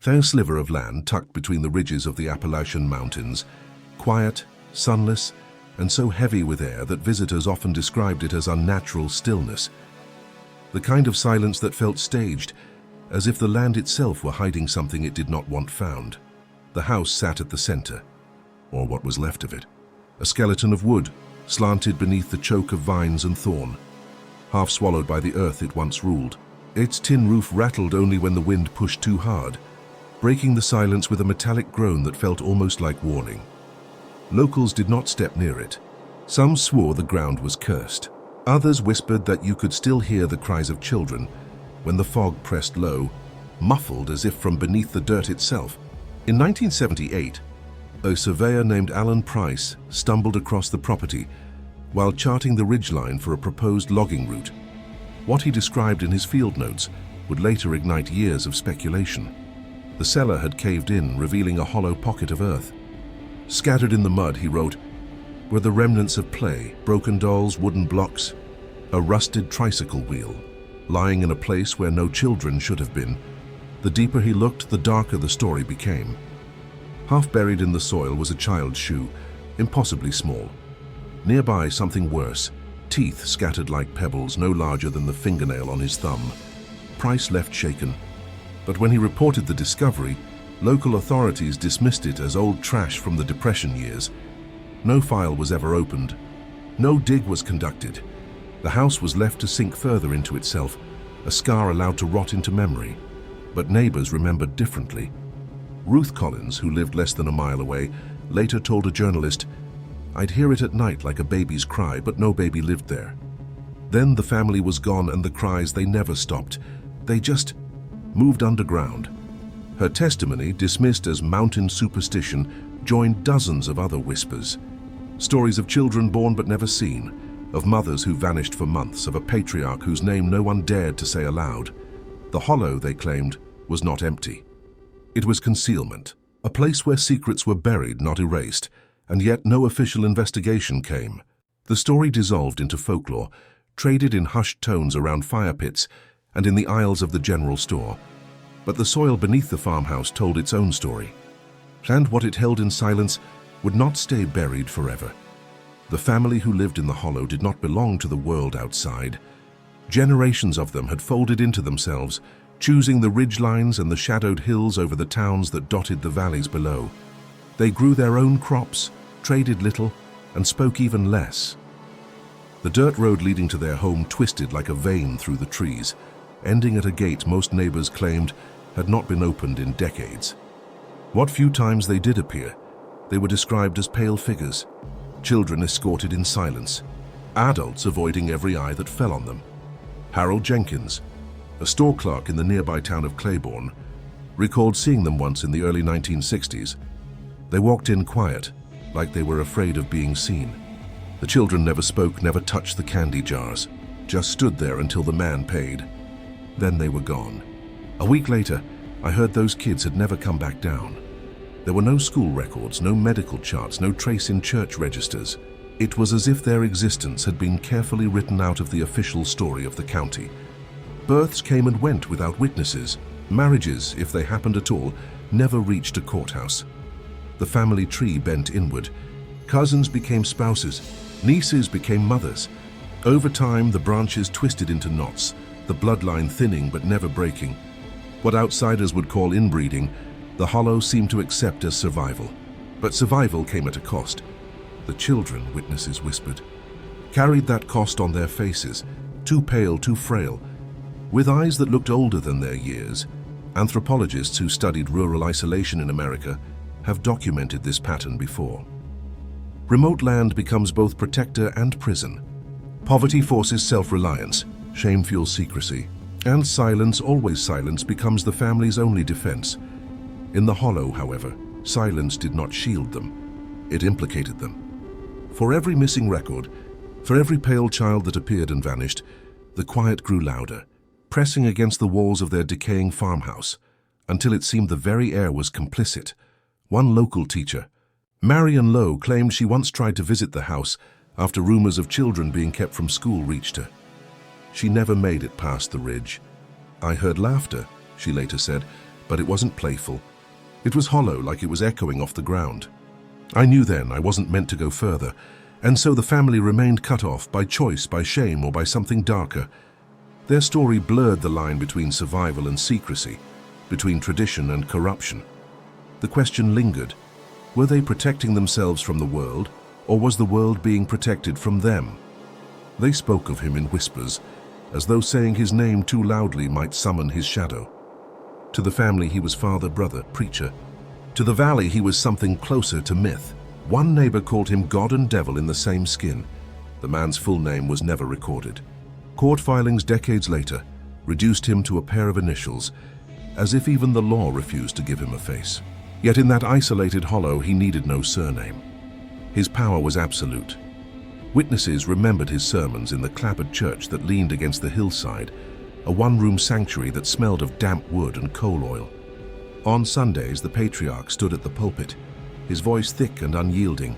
Thin sliver of land tucked between the ridges of the Appalachian Mountains, quiet, sunless, and so heavy with air that visitors often described it as unnatural stillness. The kind of silence that felt staged, as if the land itself were hiding something it did not want found. The house sat at the center, or what was left of it, a skeleton of wood, slanted beneath the choke of vines and thorn, half swallowed by the earth it once ruled. Its tin roof rattled only when the wind pushed too hard, breaking the silence with a metallic groan that felt almost like warning. Locals did not step near it. Some swore the ground was cursed. Others whispered that you could still hear the cries of children when the fog pressed low, muffled as if from beneath the dirt itself. In 1978, a surveyor named Alan Price stumbled across the property while charting the ridgeline for a proposed logging route. What he described in his field notes would later ignite years of speculation. The cellar had caved in, revealing a hollow pocket of earth. Scattered in the mud, he wrote, were the remnants of play, broken dolls, wooden blocks, a rusted tricycle wheel, lying in a place where no children should have been. The deeper he looked, the darker the story became. Half buried in the soil was a child's shoe, impossibly small. Nearby, something worse, teeth scattered like pebbles, no larger than the fingernail on his thumb. Price left shaken, but when he reported the discovery, local authorities dismissed it as old trash from the Depression years. No file was ever opened. No dig was conducted. The house was left to sink further into itself, a scar allowed to rot into memory. But neighbors remembered differently. Ruth Collins, who lived less than a mile away, later told a journalist, "I'd hear it at night like a baby's cry, but no baby lived there." Then the family was gone and the cries, they never stopped. They just moved underground. Her testimony, dismissed as mountain superstition, joined dozens of other whispers. Stories of children born but never seen, of mothers who vanished for months, of a patriarch whose name no one dared to say aloud. The hollow, they claimed, was not empty. It was concealment, a place where secrets were buried, not erased, and yet no official investigation came. The story dissolved into folklore, traded in hushed tones around fire pits and in the aisles of the general store. But the soil beneath the farmhouse told its own story. And what it held in silence would not stay buried forever. The family who lived in the hollow did not belong to the world outside. Generations of them had folded into themselves, choosing the ridgelines and the shadowed hills over the towns that dotted the valleys below. They grew their own crops, traded little, and spoke even less. The dirt road leading to their home twisted like a vein through the trees, ending at a gate most neighbors claimed had not been opened in decades. What few times they did appear, they were described as pale figures, children escorted in silence, adults avoiding every eye that fell on them. Harold Jenkins, a store clerk in the nearby town of Claiborne, recalled seeing them once in the early 1960s. They walked in quiet, like they were afraid of being seen. The children never spoke, never touched the candy jars, just stood there until the man paid. Then they were gone. A week later, I heard those kids had never come back down. There were no school records, no medical charts, no trace in church registers. It was as if their existence had been carefully written out of the official story of the county. Births came and went without witnesses. Marriages, if they happened at all, never reached a courthouse. The family tree bent inward. Cousins became spouses. Nieces became mothers. Over time, the branches twisted into knots, the bloodline thinning but never breaking. What outsiders would call inbreeding, the hollow seemed to accept as survival. But survival came at a cost. The children, witnesses whispered, carried that cost on their faces, too pale, too frail, with eyes that looked older than their years. Anthropologists who studied rural isolation in America have documented this pattern before. Remote land becomes both protector and prison. Poverty forces self-reliance, shame fuels secrecy, and silence, always silence, becomes the family's only defense. In the hollow, however, silence did not shield them. It implicated them. For every missing record, for every pale child that appeared and vanished, the quiet grew louder, pressing against the walls of their decaying farmhouse, until it seemed the very air was complicit. One local teacher, Marion Lowe, claimed she once tried to visit the house after rumors of children being kept from school reached her. She never made it past the ridge. "I heard laughter," she later said, but it wasn't playful. It was hollow, like it was echoing off the ground. I knew then I wasn't meant to go further, and so the family remained cut off by choice, by shame, or by something darker. Their story blurred the line between survival and secrecy, between tradition and corruption. The question lingered: were they protecting themselves from the world, or was the world being protected from them? They spoke of him in whispers, as though saying his name too loudly might summon his shadow. To the family he was father, brother, preacher. To the valley he was something closer to myth. One neighbor called him God and devil in the same skin. The man's full name was never recorded. Court filings decades later reduced him to a pair of initials, as if even the law refused to give him a face. Yet in that isolated hollow he needed no surname. His power was absolute. Witnesses remembered his sermons in the clapboard church that leaned against the hillside, a one-room sanctuary that smelled of damp wood and coal oil. On Sundays, the patriarch stood at the pulpit, his voice thick and unyielding,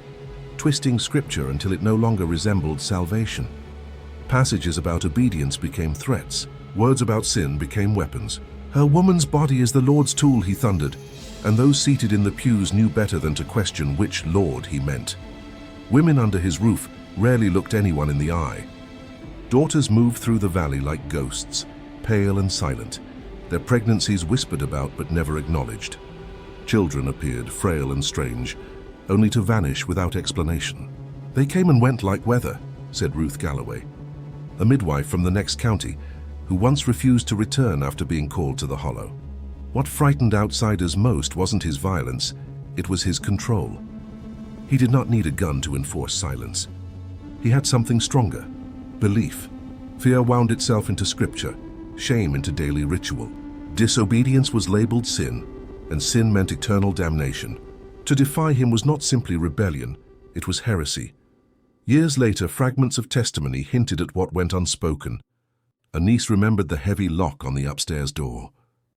twisting scripture until it no longer resembled salvation. Passages about obedience became threats. Words about sin became weapons. "Her woman's body is the Lord's tool," he thundered, and those seated in the pews knew better than to question which Lord he meant. Women under his roof rarely looked anyone in the eye. Daughters moved through the valley like ghosts, pale and silent, their pregnancies whispered about but never acknowledged. Children appeared, frail and strange, only to vanish without explanation. "They came and went like weather," said Ruth Galloway, a midwife from the next county, who once refused to return after being called to the hollow. What frightened outsiders most wasn't his violence, it was his control. He did not need a gun to enforce silence. He had something stronger: belief. Fear wound itself into scripture, shame into daily ritual. Disobedience was labeled sin, and sin meant eternal damnation. To defy him was not simply rebellion, it was heresy. Years later, fragments of testimony hinted at what went unspoken. A niece remembered the heavy lock on the upstairs door.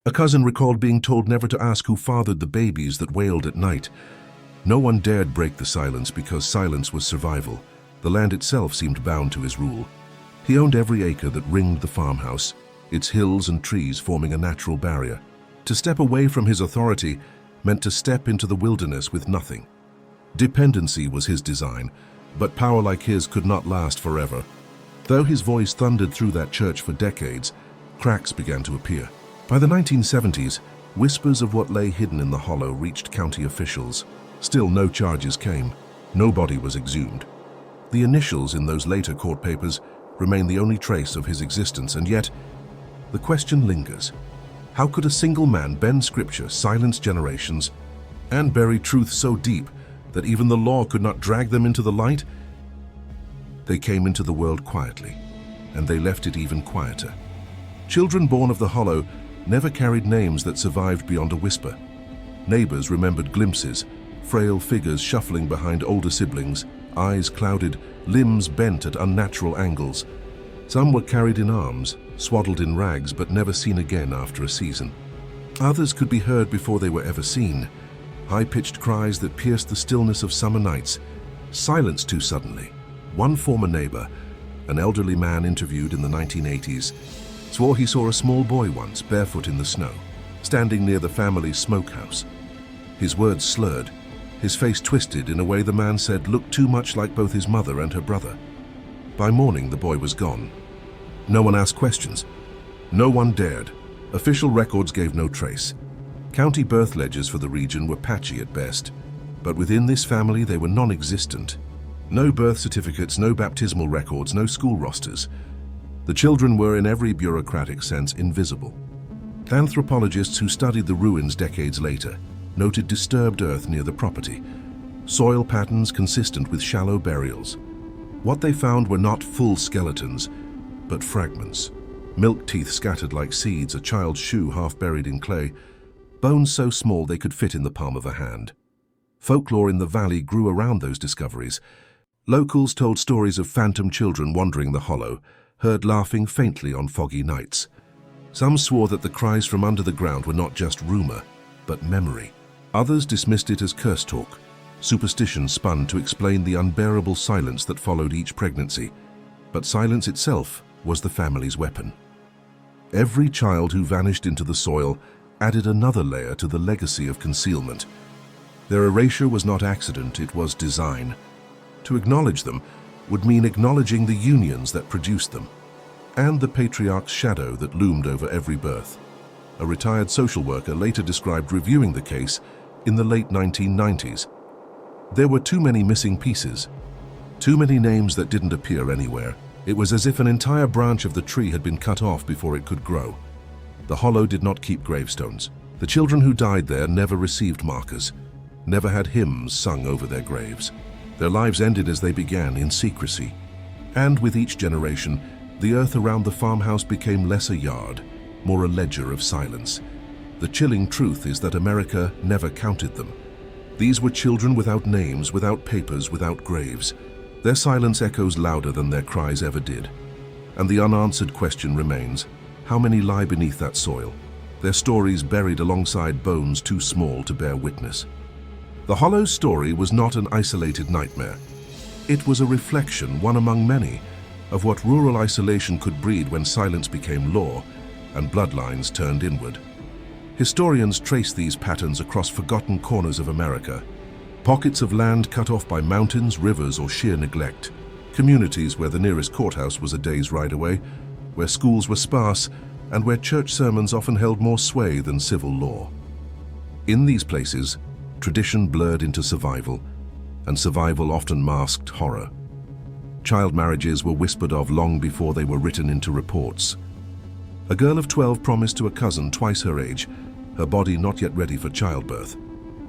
A cousin recalled being told never to ask who fathered the babies that wailed at night. No one dared break the silence because silence was survival. The land itself seemed bound to his rule. He owned every acre that ringed the farmhouse, its hills and trees forming a natural barrier. To step away from his authority meant to step into the wilderness with nothing. Dependency was his design, but power like his could not last forever. Though his voice thundered through that church for decades, cracks began to appear. By the 1970s, whispers of what lay hidden in the hollow reached county officials. Still, no charges came. No body was exhumed. The initials in those later court papers remain the only trace of his existence, and yet the question lingers. How could a single man bend scripture, silence generations, and bury truth so deep that even the law could not drag them into the light? They came into the world quietly, and they left it even quieter. Children born of the hollow never carried names that survived beyond a whisper. Neighbors remembered glimpses, frail figures shuffling behind older siblings, eyes clouded, limbs bent at unnatural angles. Some were carried in arms, swaddled in rags, but never seen again after a season. Others could be heard before they were ever seen, high-pitched cries that pierced the stillness of summer nights, silenced too suddenly. One former neighbor, an elderly man interviewed in the 1980s, swore he saw a small boy once, barefoot in the snow, standing near the family's smokehouse. His words slurred, his face twisted in a way the man said looked too much like both his mother and her brother. By morning, the boy was gone. No one asked questions. No one dared. Official records gave no trace. County birth ledgers for the region were patchy at best, but within this family they were non-existent. No birth certificates, no baptismal records, no school rosters. The children were, in every bureaucratic sense, invisible. Anthropologists who studied the ruins decades later noted disturbed earth near the property, soil patterns consistent with shallow burials. What they found were not full skeletons, but fragments. Milk teeth scattered like seeds, a child's shoe half buried in clay, bones so small they could fit in the palm of a hand. Folklore in the valley grew around those discoveries. Locals told stories of phantom children wandering the hollow, heard laughing faintly on foggy nights. Some swore that the cries from under the ground were not just rumor, but memory. Others dismissed it as curse talk, superstition spun to explain the unbearable silence that followed each pregnancy. But silence itself was the family's weapon. Every child who vanished into the soil added another layer to the legacy of concealment. Their erasure was not accident, it was design. To acknowledge them would mean acknowledging the unions that produced them, and the patriarch's shadow that loomed over every birth. A retired social worker later described reviewing the case in the late 1990s. There were too many missing pieces, too many names that didn't appear anywhere. It was as if an entire branch of the tree had been cut off before it could grow. The hollow did not keep gravestones. The children who died there never received markers, never had hymns sung over their graves. Their lives ended as they began, in secrecy. And with each generation, the earth around the farmhouse became less a yard, more a ledger of silence. The chilling truth is that America never counted them. These were children without names, without papers, without graves. Their silence echoes louder than their cries ever did. And the unanswered question remains, how many lie beneath that soil? Their stories buried alongside bones too small to bear witness. The Hollow's story was not an isolated nightmare. It was a reflection, one among many, of what rural isolation could breed when silence became law and bloodlines turned inward. Historians trace these patterns across forgotten corners of America. Pockets of land cut off by mountains, rivers, or sheer neglect. Communities where the nearest courthouse was a day's ride away, where schools were sparse, and where church sermons often held more sway than civil law. In these places, tradition blurred into survival, and survival often masked horror. Child marriages were whispered of long before they were written into reports. A girl of 12 promised to a cousin twice her age, her body not yet ready for childbirth,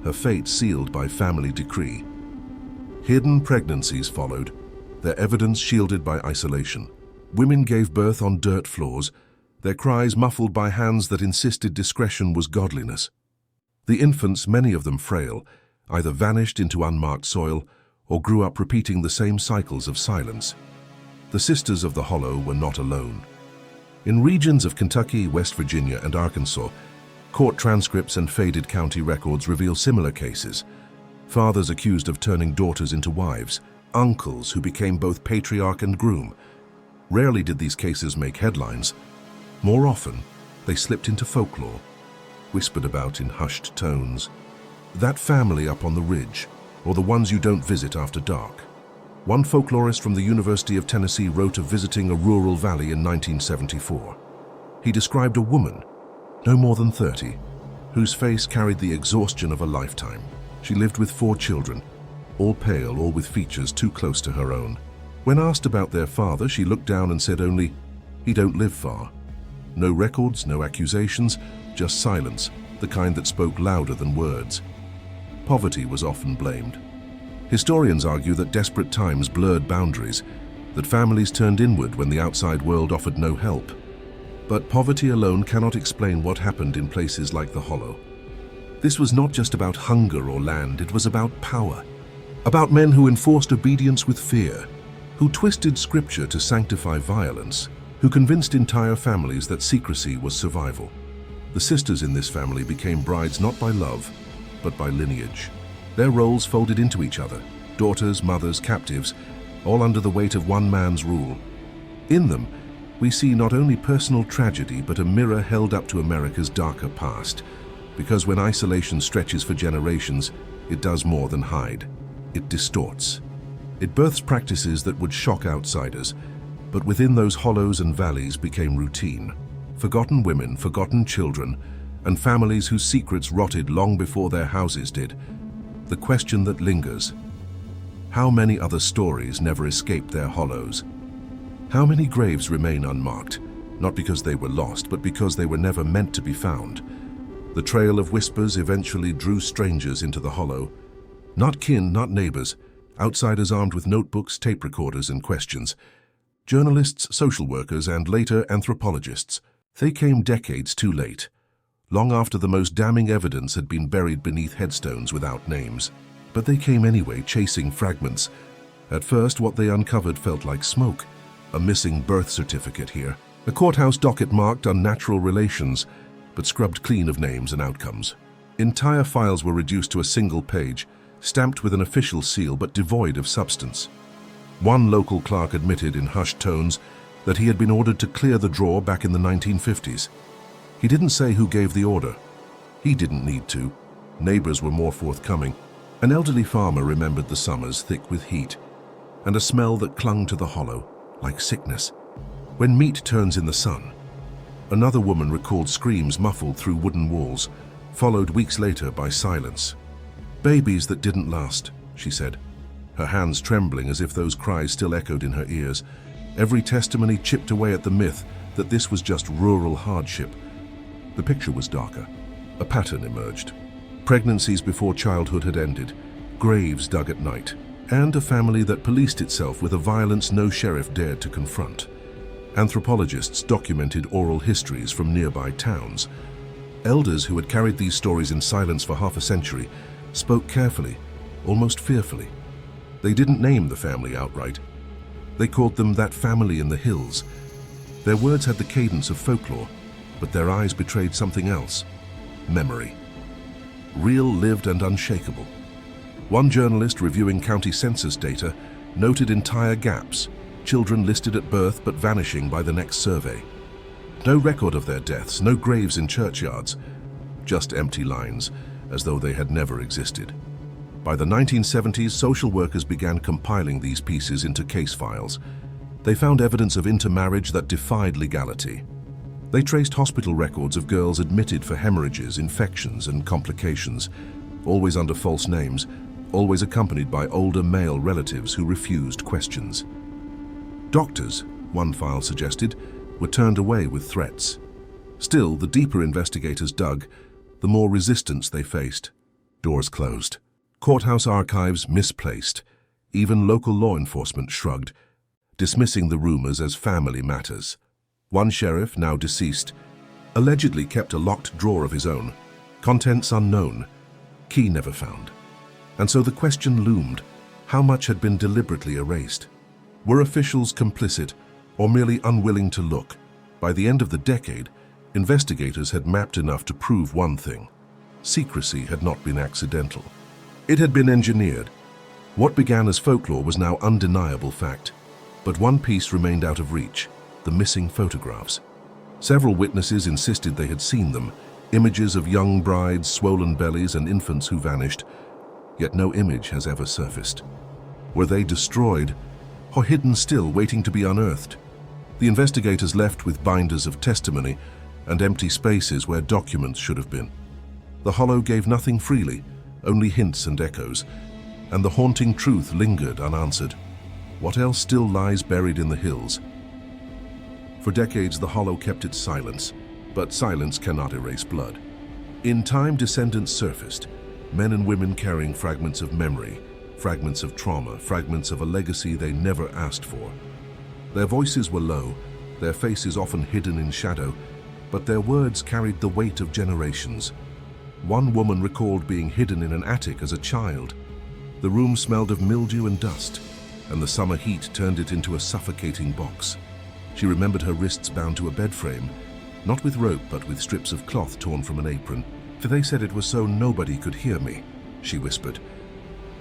her fate sealed by family decree. Hidden pregnancies followed, their evidence shielded by isolation. Women gave birth on dirt floors, their cries muffled by hands that insisted discretion was godliness. The infants, many of them frail, either vanished into unmarked soil or grew up repeating the same cycles of silence. The sisters of the Hollow were not alone. In regions of Kentucky, West Virginia, and Arkansas, court transcripts and faded county records reveal similar cases. Fathers accused of turning daughters into wives, uncles who became both patriarch and groom. Rarely did these cases make headlines. More often, they slipped into folklore, whispered about in hushed tones. That family up on the ridge, or the ones you don't visit after dark. One folklorist from the University of Tennessee wrote of visiting a rural valley in 1974. He described a woman, no more than 30, whose face carried the exhaustion of a lifetime. She lived with 4 children, all pale, all with features too close to her own. When asked about their father, she looked down and said only, "He don't live far." No records, no accusations, just silence, the kind that spoke louder than words. Poverty was often blamed. Historians argue that desperate times blurred boundaries, that families turned inward when the outside world offered no help. But poverty alone cannot explain what happened in places like the Hollow. This was not just about hunger or land, it was about power. About men who enforced obedience with fear, who twisted scripture to sanctify violence, who convinced entire families that secrecy was survival. The sisters in this family became brides not by love, but by lineage. Their roles folded into each other, daughters, mothers, captives, all under the weight of one man's rule. In them, we see not only personal tragedy, but a mirror held up to America's darker past. Because when isolation stretches for generations, it does more than hide. It distorts. It births practices that would shock outsiders, but within those hollows and valleys became routine. Forgotten women, forgotten children, and families whose secrets rotted long before their houses did. The question that lingers: how many other stories never escaped their hollows? How many graves remain unmarked, not because they were lost, but because they were never meant to be found? The trail of whispers eventually drew strangers into the Hollow. Not kin, not neighbors, outsiders armed with notebooks, tape recorders, and questions. Journalists, social workers, and later anthropologists. They came decades too late, long after the most damning evidence had been buried beneath headstones without names. But they came anyway, chasing fragments. At first, what they uncovered felt like smoke. A missing birth certificate here. A courthouse docket marked unnatural relations, but scrubbed clean of names and outcomes. Entire files were reduced to a single page, stamped with an official seal but devoid of substance. One local clerk admitted in hushed tones that he had been ordered to clear the drawer back in the 1950s. He didn't say who gave the order, He didn't need to. Neighbors were more forthcoming. An elderly farmer remembered the summers thick with heat, and a smell that clung to the hollow, like sickness. When meat turns in the sun. Another woman recalled screams muffled through wooden walls, followed weeks later by silence. Babies that didn't last, she said, her hands trembling as if those cries still echoed in her ears. Every testimony chipped away at the myth that this was just rural hardship. The picture was darker. A pattern emerged. Pregnancies before childhood had ended, graves dug at night, and a family that policed itself with a violence no sheriff dared to confront. Anthropologists documented oral histories from nearby towns. Elders who had carried these stories in silence for half a century spoke carefully, almost fearfully. They didn't name the family outright. They called them that family in the hills. Their words had the cadence of folklore, but their eyes betrayed something else: memory. Real, lived, and unshakable. One journalist reviewing county census data noted entire gaps, children listed at birth but vanishing by the next survey. No record of their deaths, no graves in churchyards, just empty lines, as though they had never existed. By the 1970s, social workers began compiling these pieces into case files. They found evidence of intermarriage that defied legality. They traced hospital records of girls admitted for hemorrhages, infections, and complications, always under false names, always accompanied by older male relatives who refused questions. Doctors, one file suggested, were turned away with threats. Still, the deeper investigators dug, the more resistance they faced. Doors closed. Courthouse archives misplaced. Even local law enforcement shrugged, dismissing the rumors as family matters. One sheriff, now deceased, allegedly kept a locked drawer of his own, contents unknown, key never found. And so the question loomed: how much had been deliberately erased? Were officials complicit or merely unwilling to look? By the end of the decade, investigators had mapped enough to prove one thing: secrecy had not been accidental. It had been engineered. What began as folklore was now undeniable fact. But one piece remained out of reach: the missing photographs. Several witnesses insisted they had seen them, images of young brides, swollen bellies, and infants who vanished, yet no image has ever surfaced. Were they destroyed, or hidden still, waiting to be unearthed? The investigators left with binders of testimony and empty spaces where documents should have been. The hollow gave nothing freely, only hints and echoes, and the haunting truth lingered unanswered. What else still lies buried in the hills? For decades, the hollow kept its silence, but silence cannot erase blood. In time, descendants surfaced, men and women carrying fragments of memory, fragments of trauma, fragments of a legacy they never asked for. Their voices were low, their faces often hidden in shadow, but their words carried the weight of generations. One woman recalled being hidden in an attic as a child. The room smelled of mildew and dust, and the summer heat turned it into a suffocating box. She remembered her wrists bound to a bed frame, not with rope but with strips of cloth torn from an apron. "For they said it was so nobody could hear me," she whispered.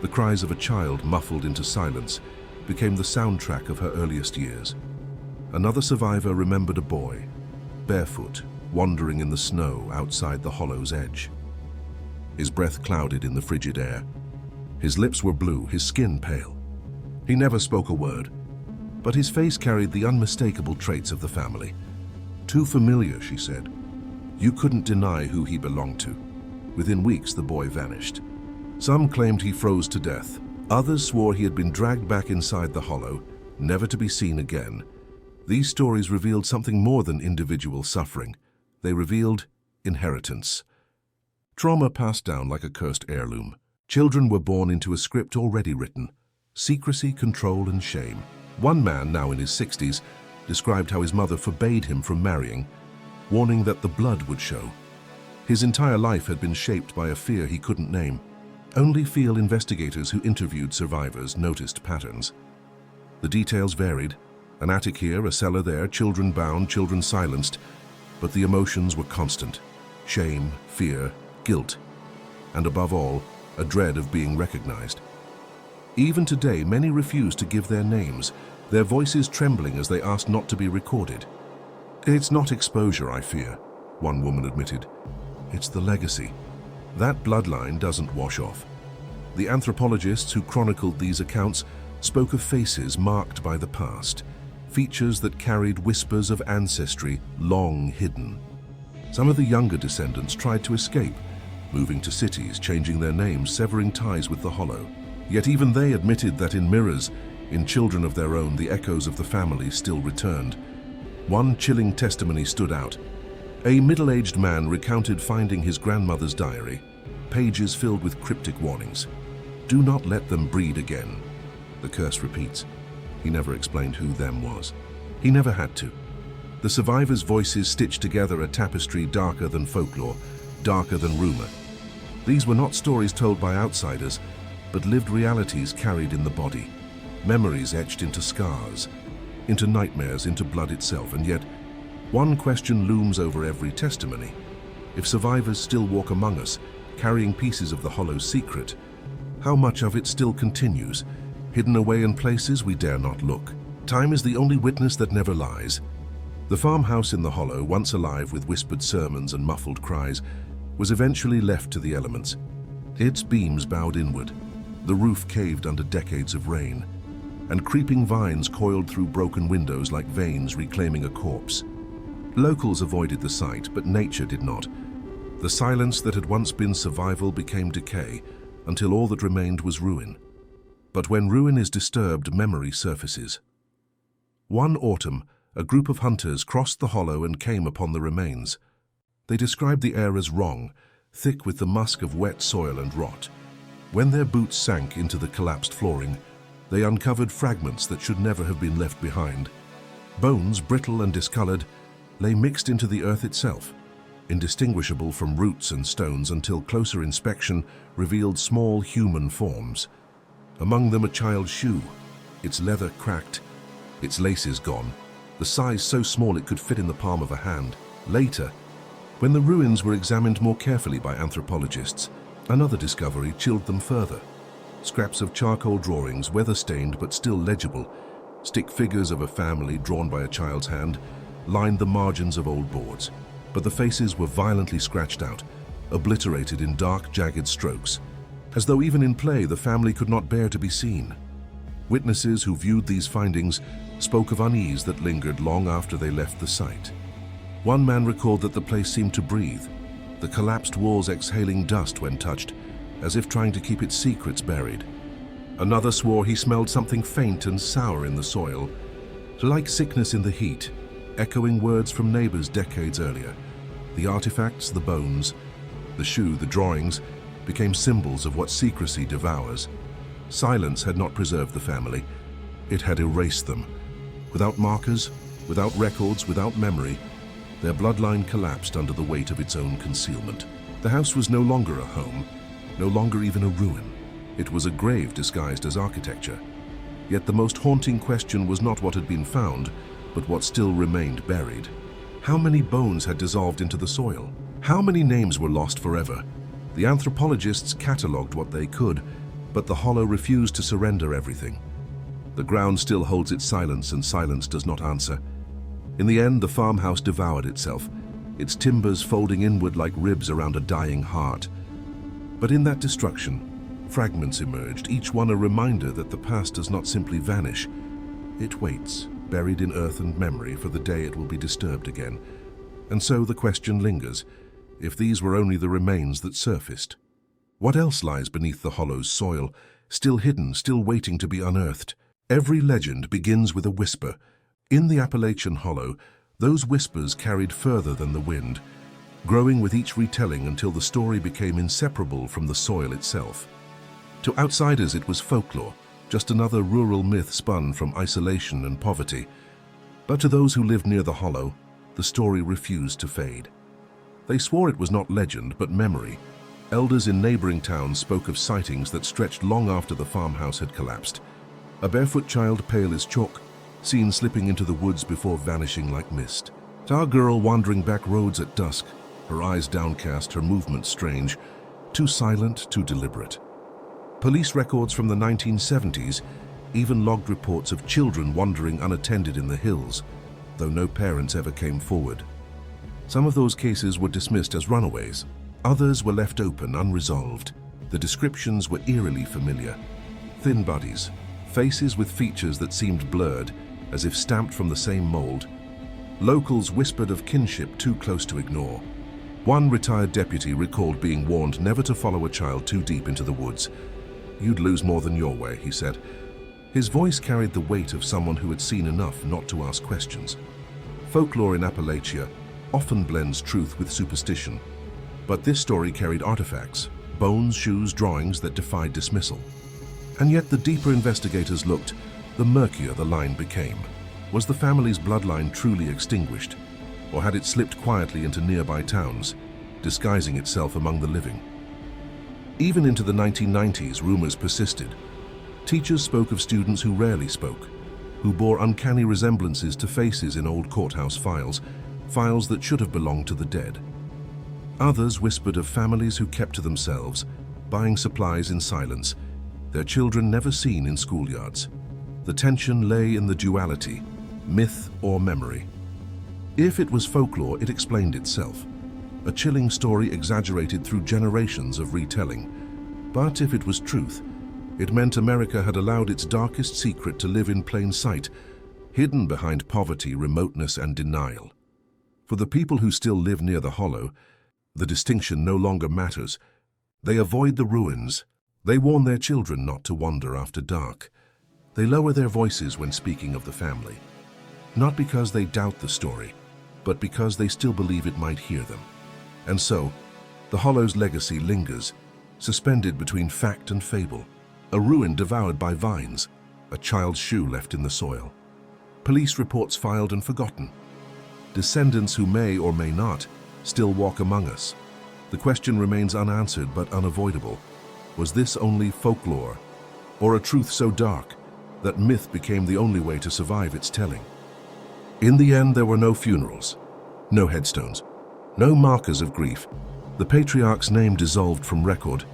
The cries of a child, muffled into silence, became the soundtrack of her earliest years. Another survivor remembered a boy, barefoot, wandering in the snow outside the hollow's edge. His breath clouded in the frigid air. His lips were blue, his skin pale. He never spoke a word, but his face carried the unmistakable traits of the family. "Too familiar," she said. You couldn't deny who he belonged to. Within weeks, the boy vanished. Some claimed he froze to death. Others swore he had been dragged back inside the hollow, never to be seen again. These stories revealed something more than individual suffering. They revealed inheritance. Trauma passed down like a cursed heirloom. Children were born into a script already written: secrecy, control, and shame. One man, now in his 60s, described how his mother forbade him from marrying, warning that the blood would show. His entire life had been shaped by a fear he couldn't name. Only field investigators who interviewed survivors noticed patterns. The details varied: an attic here, a cellar there, children bound, children silenced, but the emotions were constant: shame, fear, guilt, and above all, a dread of being recognized. Even today, many refuse to give their names, their voices trembling as they ask not to be recorded. "It's not exposure I fear," one woman admitted. It's the legacy. That bloodline doesn't wash off. The anthropologists who chronicled these accounts spoke of faces marked by the past, features that carried whispers of ancestry long hidden. Some of the younger descendants tried to escape, moving to cities, changing their names, severing ties with the hollow. Yet even they admitted that in mirrors, in children of their own, the echoes of the family still returned. One chilling testimony stood out. A middle-aged man recounted finding his grandmother's diary, pages filled with cryptic warnings. Do not let them breed again. The curse repeats. He never explained who them was. He never had to. The survivors' voices stitched together a tapestry darker than folklore, darker than rumor. These were not stories told by outsiders, but lived realities carried in the body, memories etched into scars, into nightmares, into blood itself. And yet, one question looms over every testimony. If survivors still walk among us, carrying pieces of the hollow's secret, how much of it still continues, hidden away in places we dare not look? Time is the only witness that never lies. The farmhouse in the hollow, once alive with whispered sermons and muffled cries, was eventually left to the elements. Its beams bowed inward, the roof caved under decades of rain, and creeping vines coiled through broken windows like veins reclaiming a corpse. Locals avoided the site, but nature did not. The silence that had once been survival became decay, until all that remained was ruin. But when ruin is disturbed, memory surfaces. One autumn, a group of hunters crossed the hollow and came upon the remains. They described the air as wrong, thick with the musk of wet soil and rot. When their boots sank into the collapsed flooring, they uncovered fragments that should never have been left behind. Bones, brittle and discolored, lay mixed into the earth itself, indistinguishable from roots and stones until closer inspection revealed small human forms. Among them a child's shoe, its leather cracked, its laces gone, the size so small it could fit in the palm of a hand. Later, when the ruins were examined more carefully by anthropologists, another discovery chilled them further. Scraps of charcoal drawings, weather-stained but still legible, stick figures of a family drawn by a child's hand, lined the margins of old boards, but the faces were violently scratched out, obliterated in dark, jagged strokes, as though even in play the family could not bear to be seen. Witnesses who viewed these findings spoke of unease that lingered long after they left the site. One man recalled that the place seemed to breathe, the collapsed walls exhaling dust when touched, as if trying to keep its secrets buried. Another swore he smelled something faint and sour in the soil, like sickness in the heat, echoing words from neighbors decades earlier. The artifacts, the bones, the shoe, the drawings, became symbols of what secrecy devours. Silence had not preserved the family, it had erased them. Without markers, without records, without memory, their bloodline collapsed under the weight of its own concealment. The house was no longer a home, no longer even a ruin. It was a grave disguised as architecture. Yet the most haunting question was not what had been found, but what still remained buried. How many bones had dissolved into the soil? How many names were lost forever? The anthropologists catalogued what they could, but the hollow refused to surrender everything. The ground still holds its silence, and silence does not answer. In the end, the farmhouse devoured itself, its timbers folding inward like ribs around a dying heart. But in that destruction, fragments emerged, each one a reminder that the past does not simply vanish. It waits, buried in earth and memory, for the day it will be disturbed again. And so the question lingers, if these were only the remains that surfaced. What else lies beneath the hollow's soil, still hidden, still waiting to be unearthed? Every legend begins with a whisper. In the Appalachian hollow, those whispers carried further than the wind, growing with each retelling until the story became inseparable from the soil itself. To outsiders it was folklore, just another rural myth spun from isolation and poverty. But to those who lived near the hollow, the story refused to fade. They swore it was not legend, but memory. Elders in neighboring towns spoke of sightings that stretched long after the farmhouse had collapsed. A barefoot child, pale as chalk, seen slipping into the woods before vanishing like mist. A girl wandering back roads at dusk, her eyes downcast, her movements strange, too silent, too deliberate. Police records from the 1970s even logged reports of children wandering unattended in the hills, though no parents ever came forward. Some of those cases were dismissed as runaways, Others were left open, unresolved. The descriptions were eerily familiar. Thin bodies, faces with features that seemed blurred, as if stamped from the same mold. Locals whispered of kinship too close to ignore. One retired deputy recalled being warned never to follow a child too deep into the woods. "You'd lose more than your way," he said. His voice carried the weight of someone who had seen enough not to ask questions. Folklore in Appalachia often blends truth with superstition, but this story carried artifacts, bones, shoes, drawings that defied dismissal. And yet the deeper investigators looked, the murkier the line became. Was the family's bloodline truly extinguished, or had it slipped quietly into nearby towns, disguising itself among the living? Even into the 1990s, rumors persisted. Teachers spoke of students who rarely spoke, who bore uncanny resemblances to faces in old courthouse files, files that should have belonged to the dead. Others whispered of families who kept to themselves, buying supplies in silence, their children never seen in schoolyards. The tension lay in the duality, myth or memory. If it was folklore, it explained itself. A chilling story exaggerated through generations of retelling. But if it was truth, it meant America had allowed its darkest secret to live in plain sight, hidden behind poverty, remoteness, and denial. For the people who still live near the hollow, the distinction no longer matters. They avoid the ruins. They warn their children not to wander after dark. They lower their voices when speaking of the family, not because they doubt the story, but because they still believe it might hear them. And so, the hollow's legacy lingers, suspended between fact and fable. A ruin devoured by vines, a child's shoe left in the soil. Police reports filed and forgotten. Descendants who may or may not still walk among us. The question remains unanswered but unavoidable. Was this only folklore, or a truth so dark that myth became the only way to survive its telling? In the end, there were no funerals, no headstones, no markers of grief. The patriarch's name dissolved from record,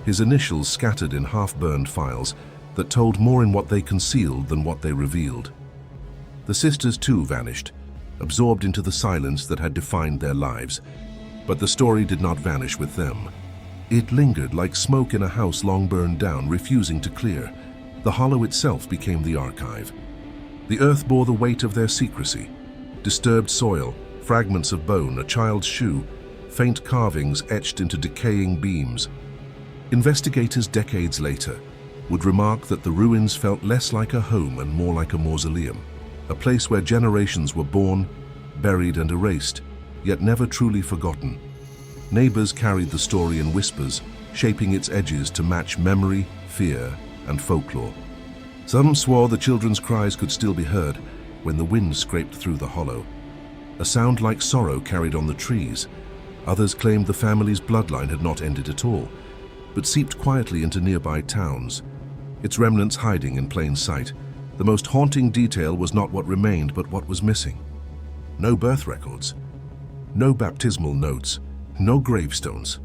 his initials scattered in half-burned files that told more in what they concealed than what they revealed. The sisters too vanished, absorbed into the silence that had defined their lives. But the story did not vanish with them. It lingered like smoke in a house long burned down, refusing to clear. The hollow itself became the archive. The earth bore the weight of their secrecy. Disturbed soil, fragments of bone, a child's shoe, faint carvings etched into decaying beams. Investigators decades later would remark that the ruins felt less like a home and more like a mausoleum, a place where generations were born, buried and erased, yet never truly forgotten. Neighbors carried the story in whispers, shaping its edges to match memory, fear, and folklore. Some swore the children's cries could still be heard when the wind scraped through the hollow, a sound like sorrow carried on the trees. Others claimed the family's bloodline had not ended at all, but seeped quietly into nearby towns, its remnants hiding in plain sight. The most haunting detail was not what remained, but what was missing. No birth records, no baptismal notes, no gravestones.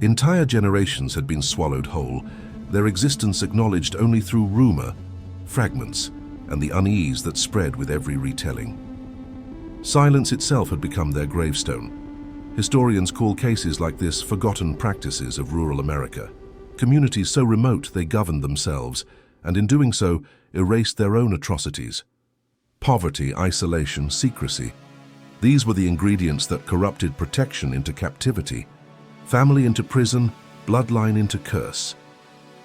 Entire generations had been swallowed whole, their existence acknowledged only through rumor, fragments, and the unease that spread with every retelling. Silence itself had become their gravestone. Historians call cases like this forgotten practices of rural America. Communities so remote they governed themselves, and in doing so, erased their own atrocities. Poverty, isolation, secrecy. These were the ingredients that corrupted protection into captivity, family into prison, bloodline into curse.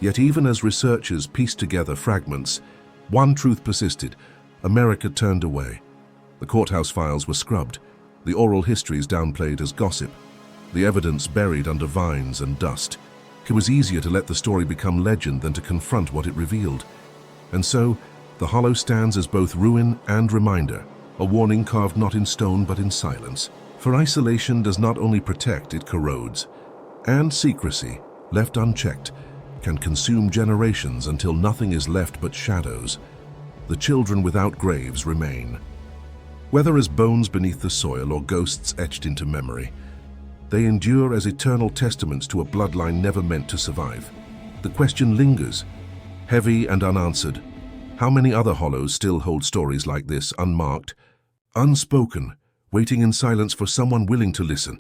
Yet even as researchers pieced together fragments, one truth persisted: America turned away. The courthouse files were scrubbed, the oral histories downplayed as gossip, the evidence buried under vines and dust. It was easier to let the story become legend than to confront what it revealed. And so, the hollow stands as both ruin and reminder, a warning carved not in stone but in silence. For isolation does not only protect, it corrodes. And secrecy, left unchecked, can consume generations until nothing is left but shadows. The children without graves remain. Whether as bones beneath the soil or ghosts etched into memory, they endure as eternal testaments to a bloodline never meant to survive. The question lingers, heavy and unanswered. How many other hollows still hold stories like this, unmarked, unspoken, waiting in silence for someone willing to listen?